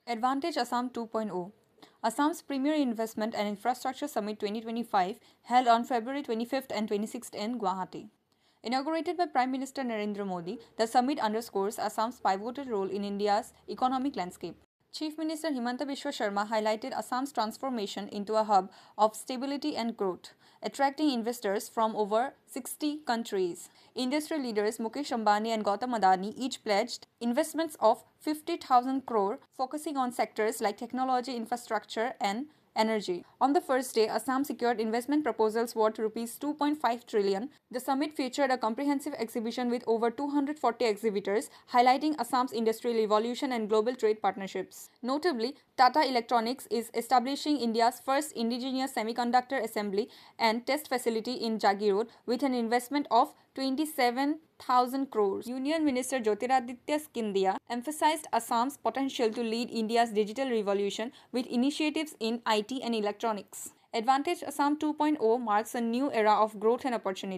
Advantage Assam 2.0. Assam's Premier Investment and Infrastructure Summit 2025 held on February 25th and 26th in Guwahati. Inaugurated by Prime Minister Narendra Modi, the summit underscores Assam's pivotal role in India's economic landscape. Chief Minister Himanta Biswa Sharma highlighted Assam's transformation into a hub of stability and growth, attracting investors from over 60 countries. Industry leaders Mukesh Ambani and Gautam Adani each pledged investments of 50,000 crore, focusing on sectors like technology, infrastructure, and energy. On the first day, Assam secured investment proposals worth rupees 2.5 trillion. The summit featured a comprehensive exhibition with over 240 exhibitors, highlighting Assam's industrial evolution and global trade partnerships. Notably, Tata Electronics is establishing India's first indigenous semiconductor assembly and test facility in Jagirod with an investment of 27,000 crores. Union Minister Jyotiraditya Scindia emphasized Assam's potential to lead India's digital revolution with initiatives in IT and electronics. Advantage Assam 2.0 marks a new era of growth and opportunity.